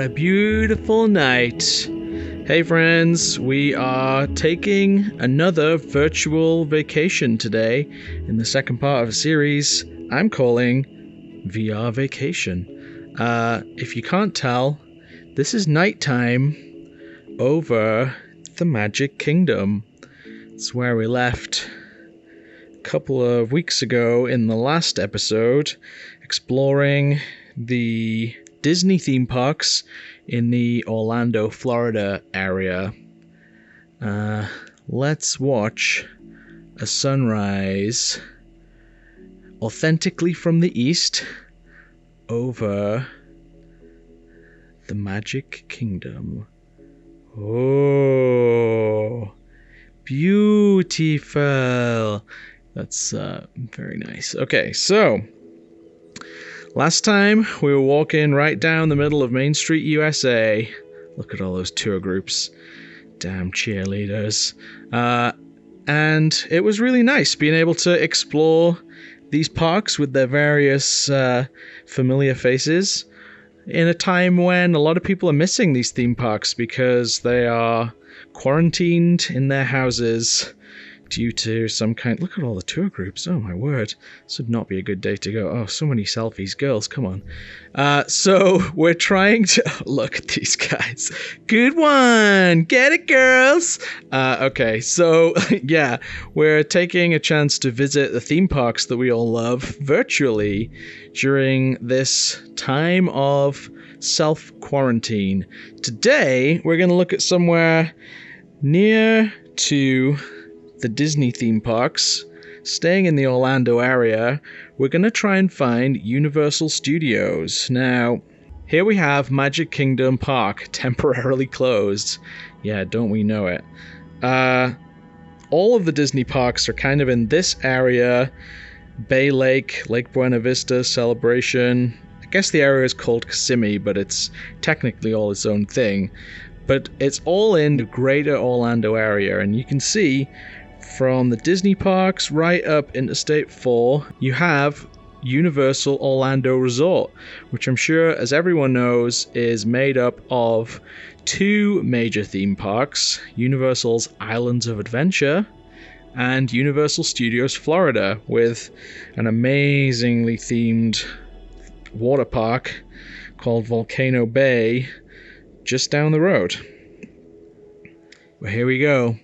a beautiful night. Hey friends, we are taking another virtual vacation today in the second part of a series I'm calling VR Vacation. If you can't tell, this is nighttime over the Magic Kingdom. It's where we left a couple of weeks ago in the last episode, exploring the Disney theme parks in the Orlando, Florida area. Let's watch a sunrise authentically from the east over the Magic Kingdom. Oh, beautiful. That's very nice. Okay, so last time we were walking right down the middle of Main Street, USA. Look at all those tour groups. Damn cheerleaders. And it was really nice being able to explore these parks with their various familiar faces in a time when a lot of people are missing these theme parks because they are quarantined in their houses due to some kind... Look at all the tour groups. Oh my word. This would not be a good day to go. Oh, so many selfies. Girls, come on. So we're trying to... look at these guys. Good one. Get it, girls. Okay, so yeah, we're taking a chance to visit the theme parks that we all love virtually during this time of self-quarantine. Today, we're going to look at somewhere near to the Disney theme parks. Staying in the Orlando area, we're going to try and find Universal Studios. Now, here we have Magic Kingdom Park temporarily closed. Yeah, don't we know it? All of the Disney parks are kind of in this area. Bay Lake, Lake Buena Vista, Celebration. I guess the area is called Kissimmee, but it's technically all its own thing. But it's all in the greater Orlando area, and you can see from the Disney parks right up Interstate 4, you have Universal Orlando Resort, which I'm sure, as everyone knows, is made up of two major theme parks, Universal's Islands of Adventure and Universal Studios Florida, with an amazingly themed water park called Volcano Bay just down the road. Well, here we go.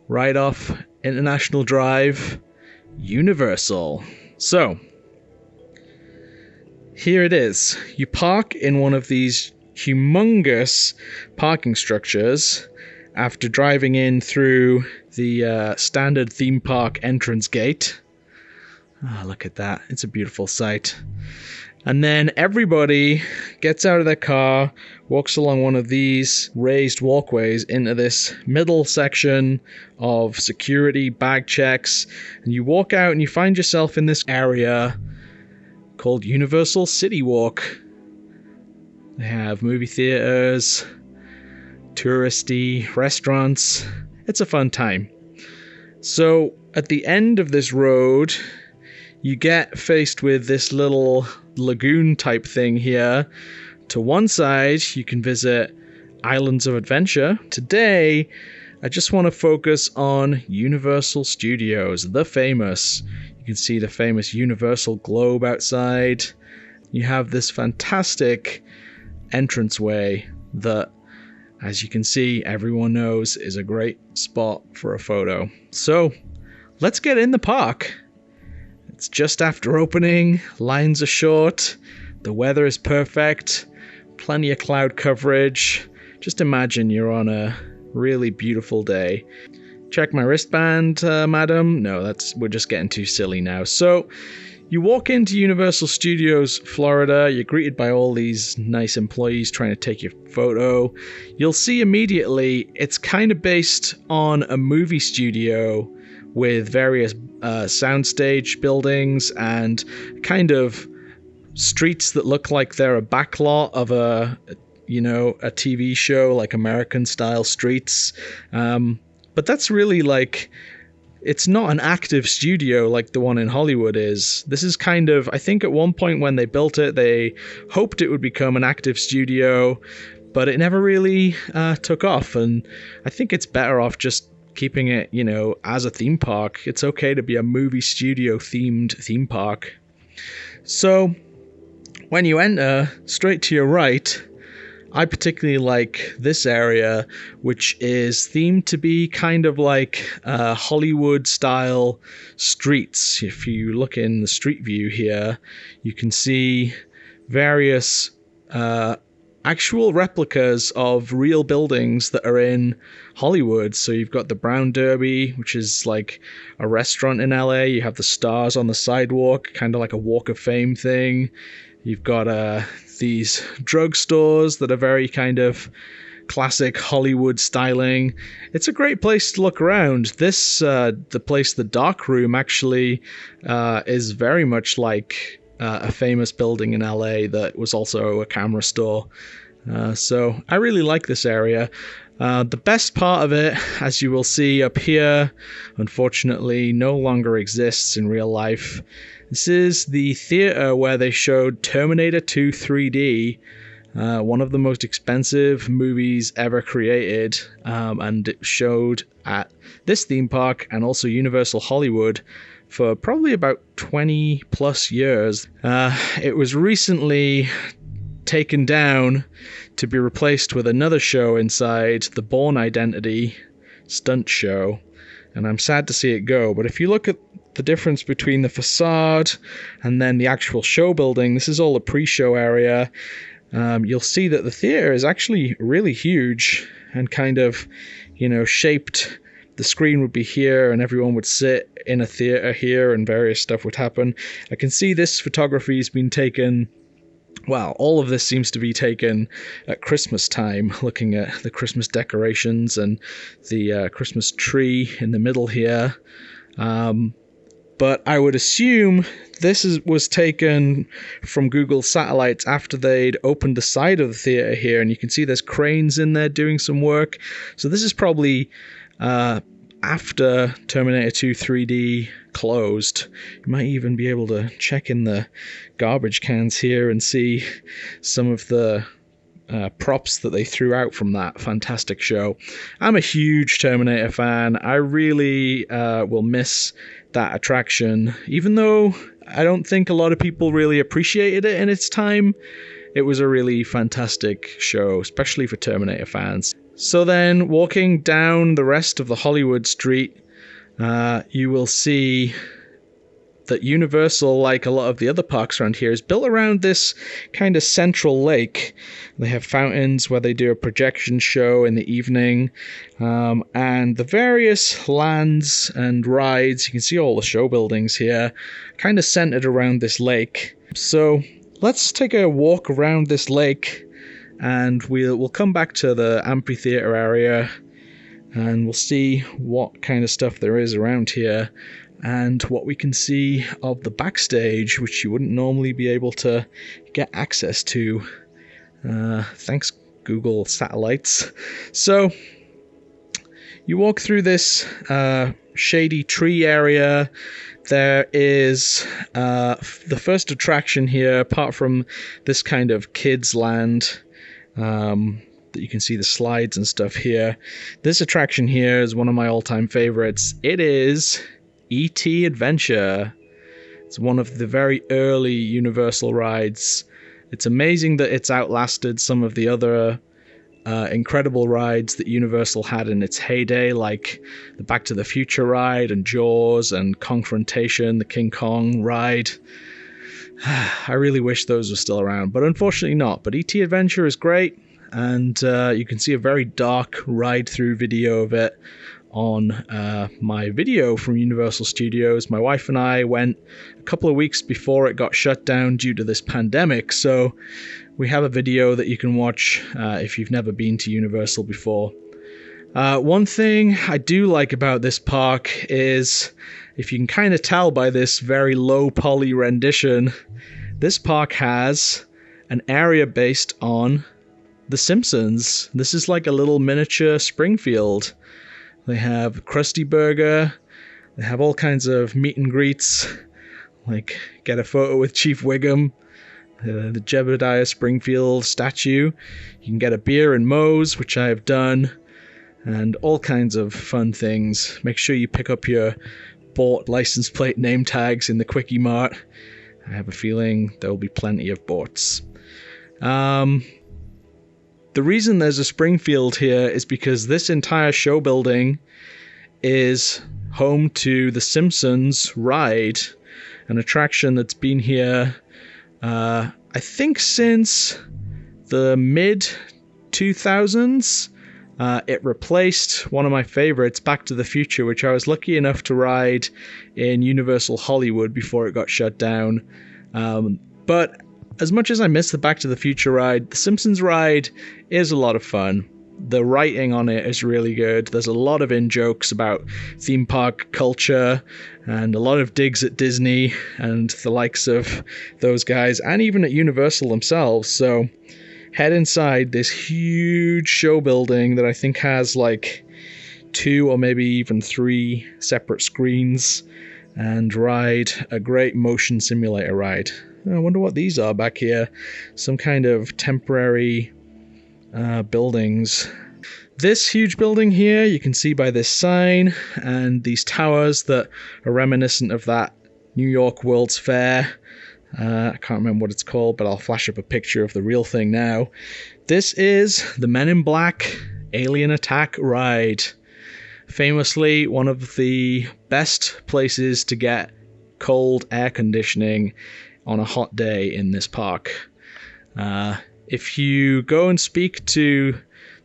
Right off International Drive, Universal. So, here it is. You park in one of these humongous parking structures after driving in through the standard theme park entrance gate. Oh, look at that. It's a beautiful sight. And then everybody gets out of their car, walks along one of these raised walkways into this middle section of security bag checks, and you walk out and you find yourself in this area called Universal City Walk. They have movie theaters, touristy restaurants. It's a fun time. So at the end of this road, you get faced with this little lagoon type thing here. To one side, you can visit Islands of Adventure. Today, I just want to focus on Universal Studios, the famous. You can see the famous Universal globe outside. You have this fantastic entranceway that, as you can see, everyone knows is a great spot for a photo. So, let's get in the park. It's just after opening, lines are short, the weather is perfect, plenty of cloud coverage. Just imagine you're on a really beautiful day. Check my wristband, madam. No, we're just getting too silly now. So, you walk into Universal Studios, Florida, you're greeted by all these nice employees trying to take your photo. You'll see immediately it's kind of based on a movie studio with various soundstage buildings and kind of streets that look like they're a backlot of a TV show, like American style streets. But that's really like, it's not an active studio like the one in Hollywood is. This is kind of, I think at one point when they built it, they hoped it would become an active studio, but it never really took off, and I think it's better off just keeping it, you know, as a theme park. It's okay to be a movie studio themed theme park. So when you enter, straight to your right, I particularly like this area, which is themed to be kind of like Hollywood style streets. If you look in the street view here, you can see various actual replicas of real buildings that are in Hollywood. So you've got the Brown Derby, which is like a restaurant in LA. You have the stars on the sidewalk, kind of like a Walk of Fame thing. You've got these drugstores that are very kind of classic Hollywood styling. It's a great place to look around. This, the place, the Dark Room, actually is very much like a famous building in LA that was also a camera store. So I really like this area. The best part of it, as you will see up here, unfortunately no longer exists in real life. This is the theater where they showed Terminator 2 3D, one of the most expensive movies ever created, and it showed at this theme park and also Universal Hollywood for probably about 20 plus years. It was recently taken down to be replaced with another show inside, the Bourne Identity stunt show, and I'm sad to see it go. But if you look at the difference between the facade and then the actual show building, this is all the pre-show area, you'll see that the theater is actually really huge and kind of, you know, shaped. The screen would be here and everyone would sit in a theater here and various stuff would happen. I can see this photography has been taken, well, all of this seems to be taken at Christmas time, looking at the Christmas decorations and the Christmas tree in the middle here. But I would assume this was taken from Google satellites after they'd opened the side of the theater here, and you can see there's cranes in there doing some work. So this is probably after Terminator 2 3D closed. You might even be able to check in the garbage cans here and see some of the props that they threw out from that fantastic show. I'm a huge Terminator fan. I really will miss that attraction, even though I don't think a lot of people really appreciated it in its time. It was a really fantastic show, especially for Terminator fans. So then, walking down the rest of the Hollywood street, you will see that Universal, like a lot of the other parks around here, is built around this kind of central lake. They have fountains where they do a projection show in the evening, and the various lands and rides, you can see all the show buildings here, kind of centered around this lake. So let's take a walk around this lake, and we'll come back to the amphitheater area, and we'll see what kind of stuff there is around here, and what we can see of the backstage, which you wouldn't normally be able to get access to. Thanks, Google satellites. So you walk through this shady tree area. There is the first attraction here, apart from this kind of kids land, that you can see the slides and stuff here. This attraction here is one of my all-time favorites. It is E.T. Adventure. It's one of the very early Universal rides. It's amazing that it's outlasted some of the other incredible rides that Universal had in its heyday, like the Back to the Future ride and Jaws and Confrontation, the King Kong ride. I really wish those were still around, but unfortunately not. But E.T. Adventure is great, and you can see a very dark ride-through video of it on my video from Universal Studios. My wife and I went a couple of weeks before it got shut down due to this pandemic, so we have a video that you can watch if you've never been to Universal before. One thing I do like about this park is, if you can kind of tell by this very low poly rendition, this park has an area based on The Simpsons. This is like a little miniature Springfield. They have Krusty Burger, they have all kinds of meet and greets, like get a photo with Chief Wiggum. the Jebediah Springfield statue. You can get a beer in Moe's, which I have done, and all kinds of fun things. Make sure you pick up your bought license plate name tags in the Quickie Mart. I have a feeling there will be plenty of boats. The reason there's a Springfield here is because this entire show building is home to the Simpsons ride, an attraction that's been here, I think since the mid-2000s. It replaced one of my favorites, Back to the Future, which I was lucky enough to ride in Universal Hollywood before it got shut down. But as much as I miss the Back to the Future ride, the Simpsons ride is a lot of fun. The writing on it is really good. There's a lot of in-jokes about theme park culture and a lot of digs at Disney and the likes of those guys, and even at Universal themselves. So head inside this huge show building that I think has like 2 or maybe even 3 separate screens, and ride a great motion simulator ride. I wonder what these are back here. Some kind of temporary buildings. This huge building here, you can see by this sign and these towers that are reminiscent of that New York World's Fair. I can't remember what it's called, but I'll flash up a picture of the real thing now. This is the Men in Black Alien Attack ride. Famously, one of the best places to get cold air conditioning on a hot day in this park. If you go and speak to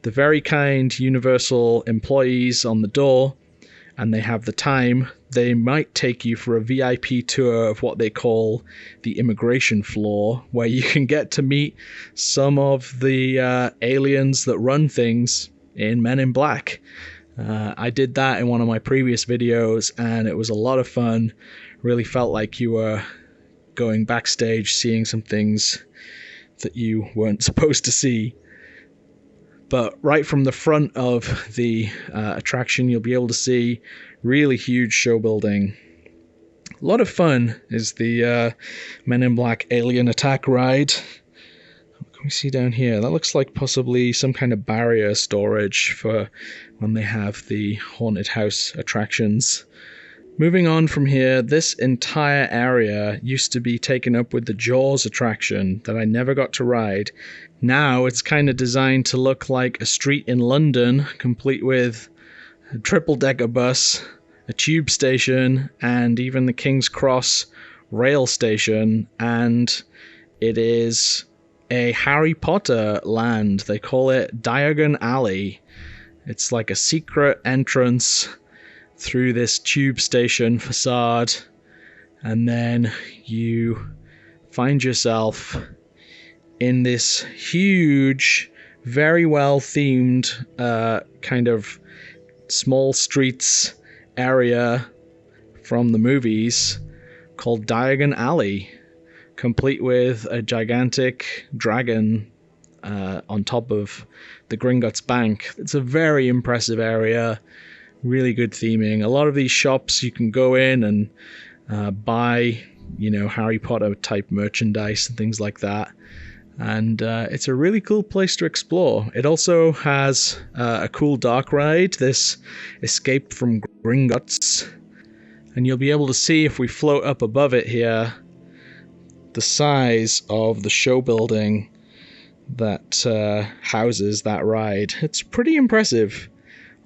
the very kind Universal employees on the door, and they have the time, they might take you for a VIP tour of what they call the immigration floor, where you can get to meet some of the aliens that run things in Men in Black. I did that in one of my previous videos, and it was a lot of fun. Really felt like you were going backstage, seeing some things that you weren't supposed to see. But right from the front of the attraction, you'll be able to see really huge show building. A lot of fun is the Men in Black Alien Attack ride. What can we see down here? That looks like possibly some kind of barrier storage for when they have the haunted house attractions. Moving on from here, this entire area used to be taken up with the Jaws attraction that I never got to ride. Now it's kind of designed to look like a street in London, complete with a triple-decker bus, a tube station, and even the King's Cross rail station. And it is a Harry Potter land. They call it Diagon Alley. It's like a secret entrance through this tube station facade, and then you find yourself in this huge, very well themed kind of small streets area from the movies called Diagon Alley, complete with a gigantic dragon on top of the Gringotts Bank. It's a very impressive area. Really good theming. A lot of these shops you can go in and buy, Harry Potter type merchandise and things like that. And it's a really cool place to explore. It also has a cool dark ride, this Escape from Gringotts. And you'll be able to see, if we float up above it here, the size of the show building that houses that ride. It's pretty impressive.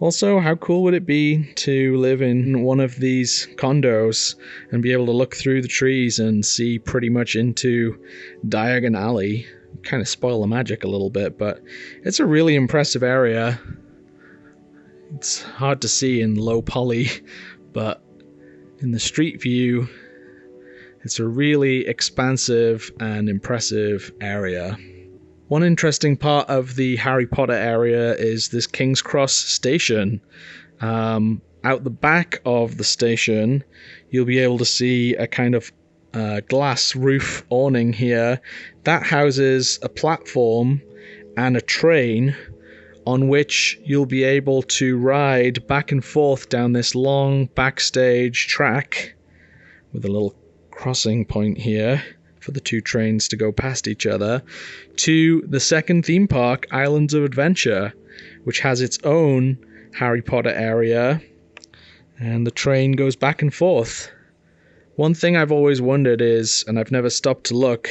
Also, how cool would it be to live in one of these condos and be able to look through the trees and see pretty much into Diagon Alley? Kind of spoil the magic a little bit, but it's a really impressive area. It's hard to see in low poly, but in the street view, it's a really expansive and impressive area. One interesting part of the Harry Potter area is this King's Cross station. Out the back of the station, you'll be able to see a kind of glass roof awning here. That houses a platform and a train on which you'll be able to ride back and forth down this long backstage track with a little crossing point here for the two trains to go past each other, to the second theme park, Islands of Adventure, which has its own Harry Potter area, and the train goes back and forth. One thing I've always wondered is, and I've never stopped to look,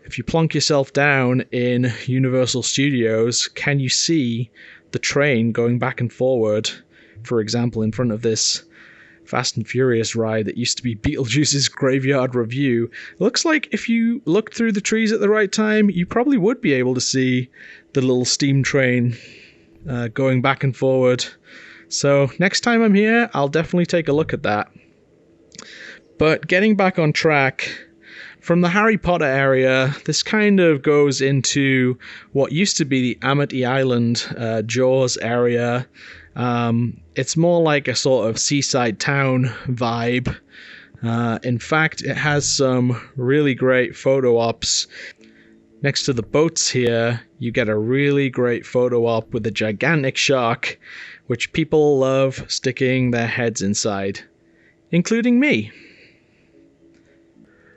if you plonk yourself down in Universal Studios, can you see the train going back and forward, for example, in front of this Fast and Furious ride that used to be Beetlejuice's Graveyard Review? It looks like if you looked through the trees at the right time, you probably would be able to see the little steam train going back and forward. So next time I'm here, I'll definitely take a look at that. But getting back on track, from the Harry Potter area, this kind of goes into what used to be the Amity Island Jaws area. It's more like a sort of seaside town vibe. In fact, it has some really great photo ops. Next to the boats here, you get a really great photo op with a gigantic shark, which people love sticking their heads inside, including me.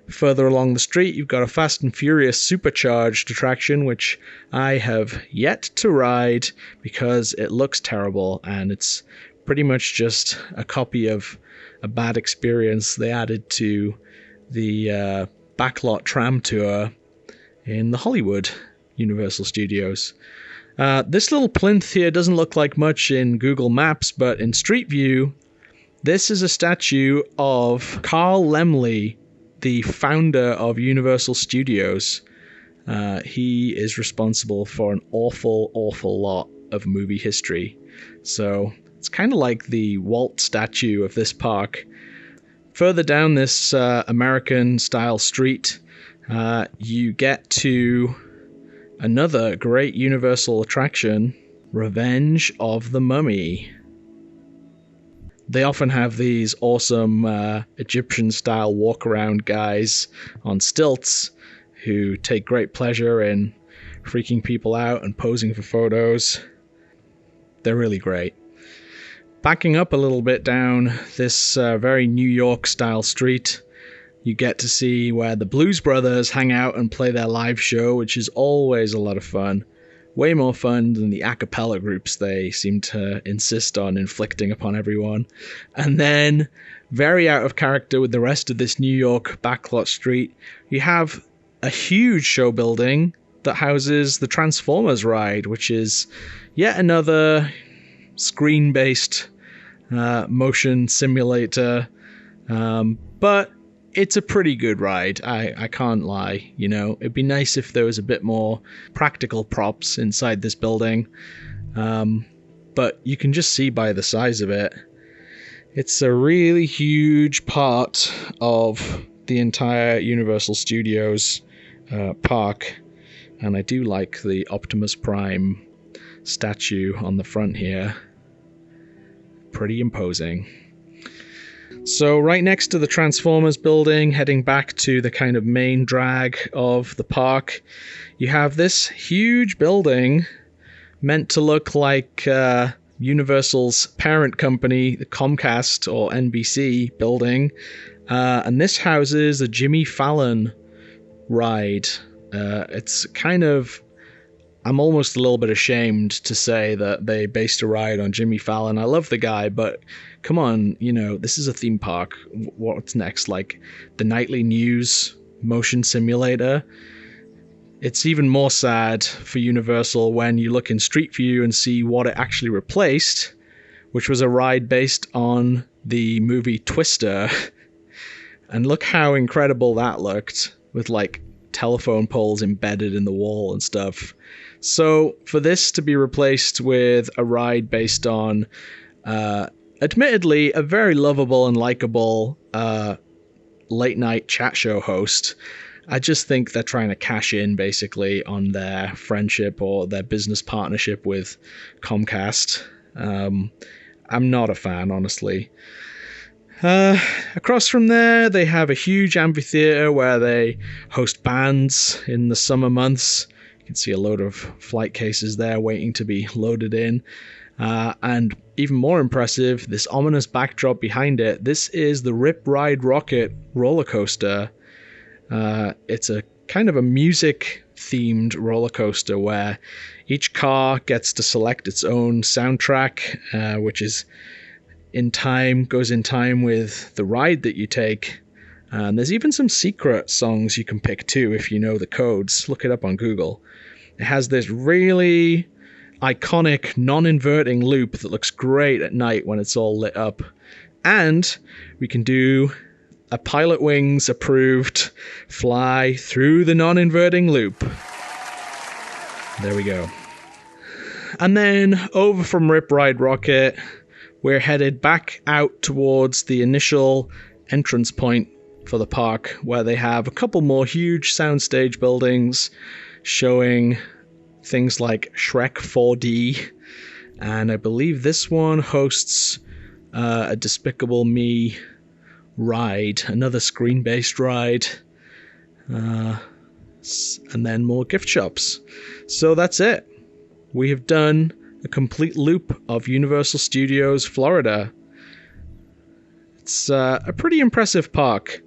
Further along the street, you've got a Fast and Furious supercharged attraction, which I have yet to ride because it looks terrible, and it's pretty much just a copy of a bad experience they added to the backlot tram tour in the Hollywood Universal Studios. This little plinth here doesn't look like much in Google Maps, but in Street View, this is a statue of Carl Laemmle, the founder of Universal Studios. He is responsible for an awful lot of movie history. So it's kind of like the Walt statue of this park. Further down this American-style street, you get to another great Universal attraction, Revenge of the Mummy. They often have these awesome Egyptian-style walk-around guys on stilts who take great pleasure in freaking people out and posing for photos. They're really great. Backing up a little bit down this very New York-style street, you get to see where the Blues Brothers hang out and play their live show, which is always a lot of fun. Way more fun than the a cappella groups they seem to insist on inflicting upon everyone. And then, very out of character with the rest of this New York backlot street, you have a huge show building that houses the Transformers ride, which is yet another screen-based motion simulator. But it's a pretty good ride, I can't lie. You know, it'd be nice if there was a bit more practical props inside this building. But you can just see by the size of it, it's a really huge part of the entire Universal Studios park. And I do like the Optimus Prime statue on the front here. Pretty imposing. So right next to the Transformers building, heading back to the kind of main drag of the park, you have this huge building meant to look like Universal's parent company, the Comcast or NBC building. And this houses a Jimmy Fallon ride. It's kind of... I'm almost a little bit ashamed to say that they based a ride on Jimmy Fallon. I love the guy, but come on, you know, this is a theme park. What's next? Like the nightly news motion simulator? It's even more sad for Universal when you look in Street View and see what it actually replaced, which was a ride based on the movie Twister. And look how incredible that looked, with like telephone poles embedded in the wall and stuff. So for this to be replaced with a ride based on admittedly a very lovable and likable late night chat show host, I just think they're trying to cash in basically on their friendship or their business partnership with Comcast. I'm not a fan, honestly. Across from there, they have a huge amphitheater where they host bands in the summer months. You can see a load of flight cases there waiting to be loaded in. And even more impressive, this ominous backdrop behind it, this is the Rip Ride Rockit roller coaster. It's a kind of a music-themed roller coaster where each car gets to select its own soundtrack, which is goes in time with the ride that you take. And there's even some secret songs you can pick too if you know the codes. Look it up on Google. It has this really iconic non-inverting loop that looks great at night when it's all lit up. And we can do a Pilot Wings approved fly through the non-inverting loop. There we go. And then over from Rip Ride Rockit, we're headed back out towards the initial entrance point for the park, where they have a couple more huge soundstage buildings showing things like Shrek 4D, and I believe this one hosts a Despicable Me ride, another screen-based ride, and then more gift shops. So that's it. We have done a complete loop of Universal Studios Florida. It's a pretty impressive park.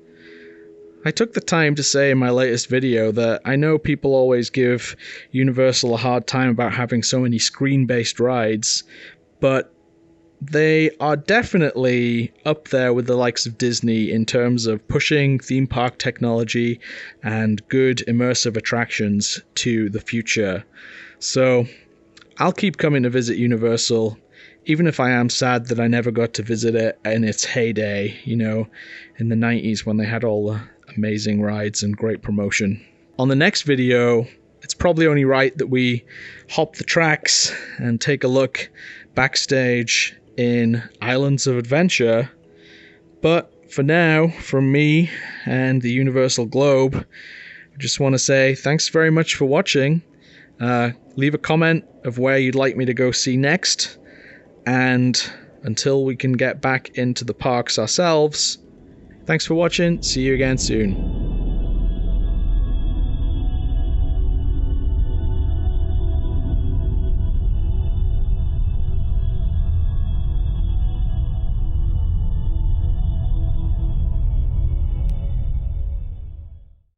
I took the time to say in my latest video that I know people always give Universal a hard time about having so many screen-based rides, but they are definitely up there with the likes of Disney in terms of pushing theme park technology and good immersive attractions to the future. So I'll keep coming to visit Universal, even if I am sad that I never got to visit it in its heyday, you know, in the 90s when they had all the amazing rides and great promotion. On the next video, it's probably only right that we hop the tracks and take a look backstage in Islands of Adventure. But for now, from me and the Universal Globe, I just want to say thanks very much for watching. Leave a comment of where you'd like me to go see next, and until we can get back into the parks ourselves, thanks for watching. See you again soon.